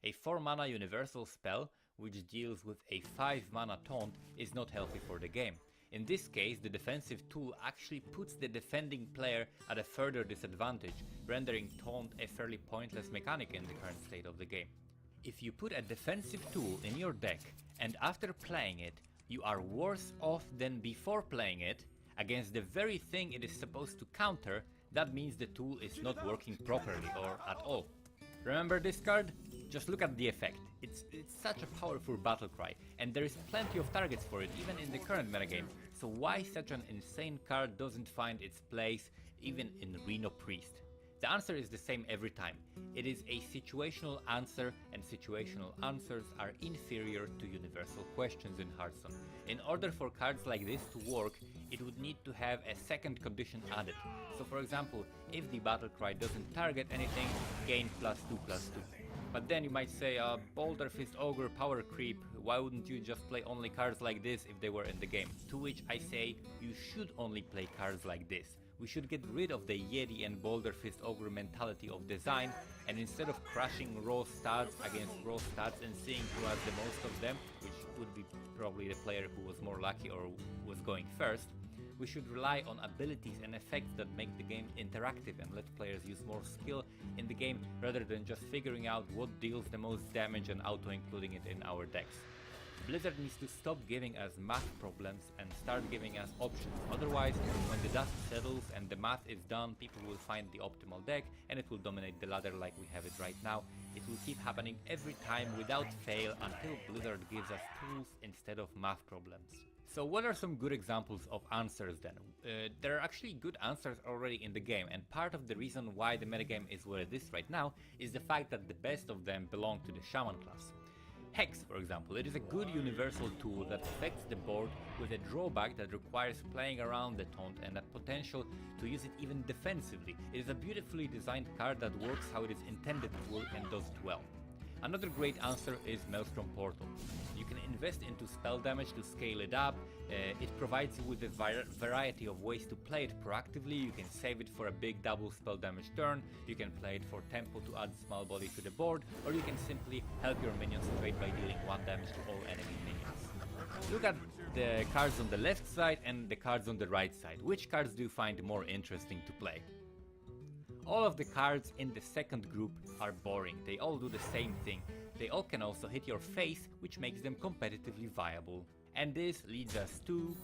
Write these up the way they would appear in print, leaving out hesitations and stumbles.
A 4 mana universal spell, which deals with a 5 mana taunt, is not healthy for the game. In this case, the defensive tool actually puts the defending player at a further disadvantage, rendering taunt a fairly pointless mechanic in the current state of the game. If you put a defensive tool in your deck, and after playing it, you are worse off than before playing it, against the very thing it is supposed to counter, that means the tool is not working properly or at all. Remember this card? Just look at the effect. It's such a powerful battle cry, and there is plenty of targets for it even in the current metagame, so why such an insane card doesn't find its place even in Reno Priest? The answer is the same every time. It is a situational answer, and situational answers are inferior to universal questions in Hearthstone. In order for cards like this to work, it would need to have a second condition added. So for example, if the battle cry doesn't target anything, gain +2/+2. But then you might say, Boulder Fist Ogre power creep, why wouldn't you just play only cards like this if they were in the game? To which I say, you should only play cards like this. We should get rid of the Yeti and Boulder Fist Ogre mentality of design, and instead of crushing raw stats against raw stats and seeing who has the most of them, which would be probably the player who was more lucky or was going first, we should rely on abilities and effects that make the game interactive and let players use more skill in the game rather than just figuring out what deals the most damage and auto-including it in our decks. Blizzard needs to stop giving us math problems and start giving us options. Otherwise, when the dust settles and the math is done, people will find the optimal deck and it will dominate the ladder like we have it right now. It will keep happening every time without fail until Blizzard gives us tools instead of math problems. So what are some good examples of answers then? There are actually good answers already in the game, and part of the reason why the metagame is what it is right now is the fact that the best of them belong to the Shaman class. Hex, for example, it is a good universal tool that affects the board with a drawback that requires playing around the taunt and a potential to use it even defensively. It is a beautifully designed card that works how it is intended to work and does it well. Another great answer is Maelstrom Portal. You can invest into spell damage to scale it up. It provides you with a variety of ways to play it proactively. You can save it for a big double spell damage turn, you can play it for tempo to add small body to the board, or you can simply help your minions trade by dealing 1 damage to all enemy minions. Look at the cards on the left side and the cards on the right side. Which cards do you find more interesting to play? All of the cards in the second group are boring, they all do the same thing. They all can also hit your face, which makes them competitively viable. And this leads us to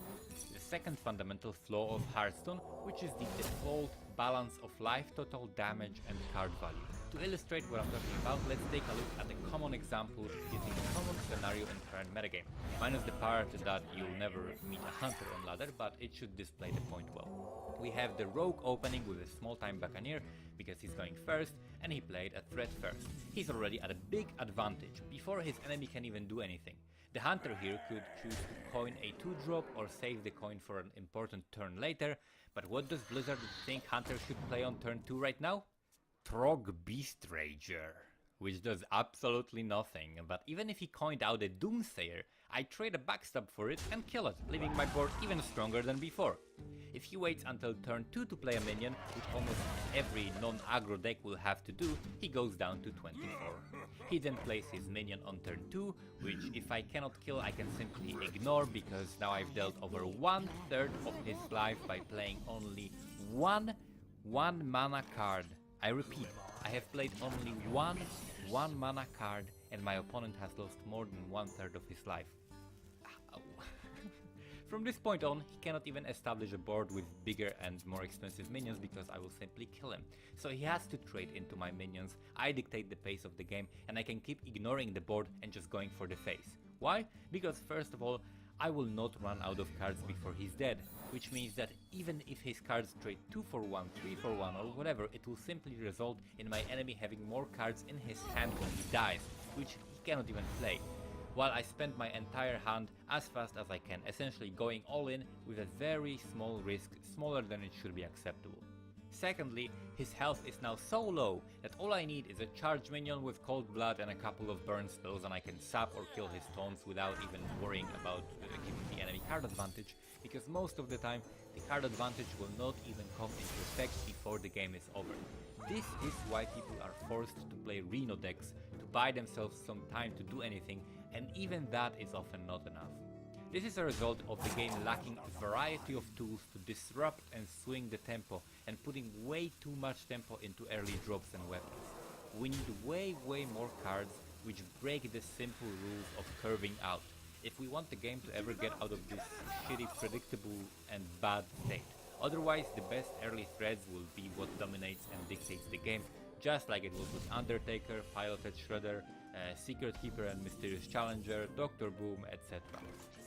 the second fundamental flaw of Hearthstone, which is the default balance of life total, damage and card value. To illustrate what I'm talking about, let's take a look at a common example using a common scenario in current metagame. Minus the part that you'll never meet a hunter on ladder, but it should display the point well. We have the rogue opening with a small time buccaneer because he's going first and he played a threat first. He's already at a big advantage before his enemy can even do anything. The hunter here could choose to coin a 2-drop or save the coin for an important turn later, but what does Blizzard think Hunter should play on turn 2 right now? Trog Beast Rager, which does absolutely nothing, but even if he coined out a Doomsayer, I trade a backstab for it and kill it, leaving my board even stronger than before. If he waits until turn 2 to play a minion, which almost every non-aggro deck will have to do, he goes down to 24. He then plays his minion on turn 2, which if I cannot kill I can simply ignore, because now I've dealt over 1/3 of his life by playing only one mana card. I repeat, I have played only one mana card and my opponent has lost more than 1/3 of his life. Ow. From this point on, he cannot even establish a board with bigger and more expensive minions because I will simply kill him. So he has to trade into my minions, I dictate the pace of the game, and I can keep ignoring the board and just going for the face. Why? Because first of all, I will not run out of cards before he's dead, which means that even if his cards trade 2 for 1, 3 for 1 or whatever, it will simply result in my enemy having more cards in his hand when he dies, which he cannot even play. While I spend my entire hand as fast as I can, essentially going all in with a very small risk, smaller than it should be acceptable. Secondly, his health is now so low that all I need is a charge minion with cold blood and a couple of burn spells and I can sap or kill his taunts without even worrying about giving the enemy card advantage, because most of the time the card advantage will not even come into effect before the game is over. This is why people are forced to play Reno decks, to buy themselves some time to do anything, and even that is often not enough. This is a result of the game lacking a variety of tools to disrupt and swing the tempo, and putting way too much tempo into early drops and weapons. We need way more cards which break the simple rules of curving out, if we want the game to ever get out of this shitty, predictable and bad state. Otherwise, the best early threads will be what dominates and dictates the game, just like it was with Undertaker, Piloted Shredder, Secret Keeper and Mysterious Challenger, Dr. Boom, etc.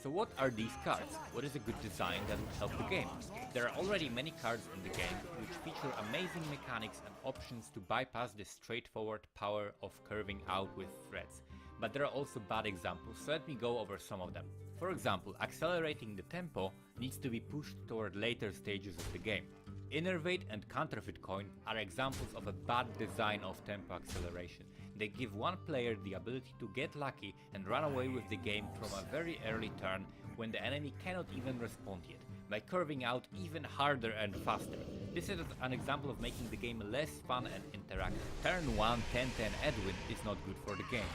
So what are these cards? What is a good design that would help the game? There are already many cards in the game which feature amazing mechanics and options to bypass the straightforward power of curving out with threads. But there are also bad examples, so let me go over some of them. For example, accelerating the tempo needs to be pushed toward later stages of the game. Innervate and Counterfeit Coin are examples of a bad design of tempo acceleration. They give one player the ability to get lucky and run away with the game from a very early turn when the enemy cannot even respond yet, by curving out even harder and faster. This is an example of making the game less fun and interactive. Turn 1 10-10 Edwin is not good for the game.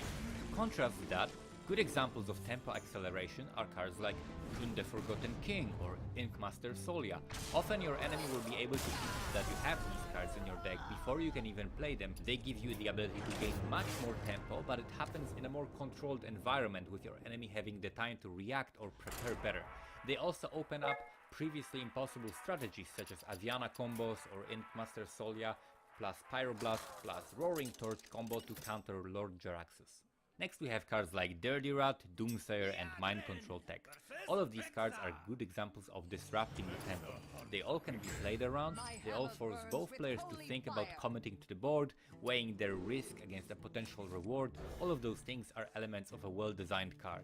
To contrast that, good examples of tempo acceleration are cards like Kun the Forgotten King or Inkmaster Solia. Often your enemy will be able to see that you have these cards in your deck before you can even play them. They give you the ability to gain much more tempo, but it happens in a more controlled environment with your enemy having the time to react or prepare better. They also open up previously impossible strategies such as Aviana combos or Inkmaster Solia plus Pyroblast plus Roaring Torch combo to counter Lord Jaraxxus. Next we have cards like Dirty Rat, Doomsayer and Mind Control Tech. All of these cards are good examples of disrupting the tempo. They all can be played around, they all force both players to think about committing to the board, weighing their risk against a potential reward. All of those things are elements of a well-designed card.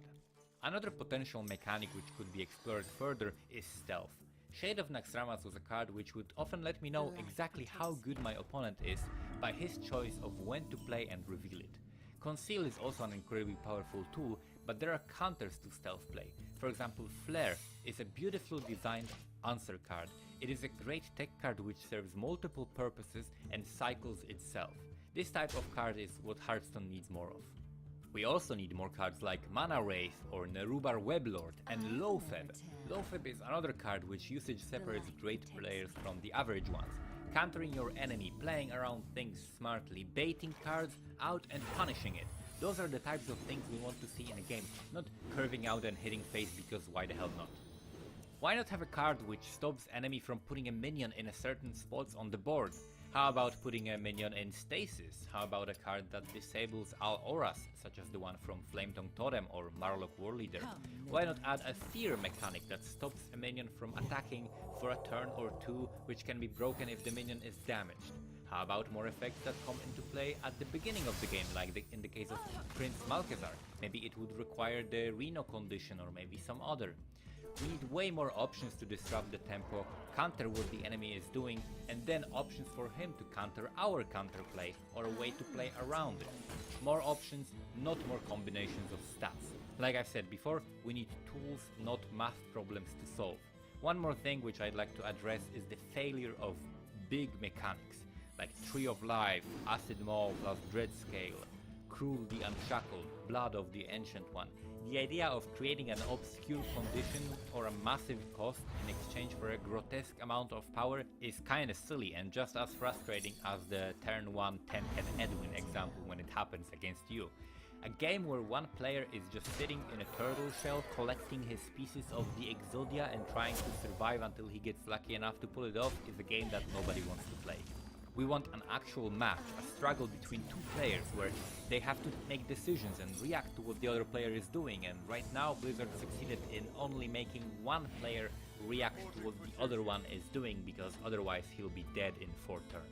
Another potential mechanic which could be explored further is stealth. Shade of Naxxramas was a card which would often let me know exactly how good my opponent is by his choice of when to play and reveal it. Conceal is also an incredibly powerful tool, but there are counters to stealth play. For example, Flare is a beautifully designed answer card. It is a great tech card which serves multiple purposes and cycles itself. This type of card is what Hearthstone needs more of. We also need more cards like Mana Wraith or Nerubar Weblord and Loatheb. Loatheb is another card which usage separates great players from the average ones. Countering your enemy, playing around things smartly, baiting cards out and punishing it. Those are the types of things we want to see in a game, not curving out and hitting face because why the hell not. Why not have a card which stops enemy from putting a minion in a certain spots on the board? How about putting a minion in stasis? How about a card that disables all auras, such as the one from Flametongue Totem or Marlock Warleader? Why not add a fear mechanic that stops a minion from attacking for a turn or two, which can be broken if the minion is damaged? How about more effects that come into play at the beginning of the game, like in the case of Prince Malchezaar? Maybe it would require the Reno condition or maybe some other. We need way more options to disrupt the tempo, counter what the enemy is doing, and then options for him to counter our counterplay or a way to play around it. More options, not more combinations of stats. Like I said before, we need tools, not math problems to solve. One more thing which I'd like to address is the failure of big mechanics, like Tree of Life, Acid Maw plus Dreadscale, Cruel the Unshackled, Blood of the Ancient One. The idea of creating an obscure condition or a massive cost in exchange for a grotesque amount of power is kinda silly and just as frustrating as the turn 1 10-10 Edwin example when it happens against you. A game where one player is just sitting in a turtle shell collecting his pieces of the Exodia and trying to survive until he gets lucky enough to pull it off is a game that nobody wants to play. We want an actual match, a struggle between two players where they have to make decisions and react to what the other player is doing, and right now Blizzard succeeded in only making one player react to what the other one is doing because otherwise he'll be dead in 4 turns.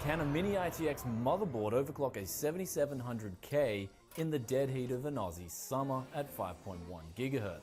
Can a mini ITX motherboard overclock a 7700K in the dead heat of an Aussie summer at 5.1 GHz?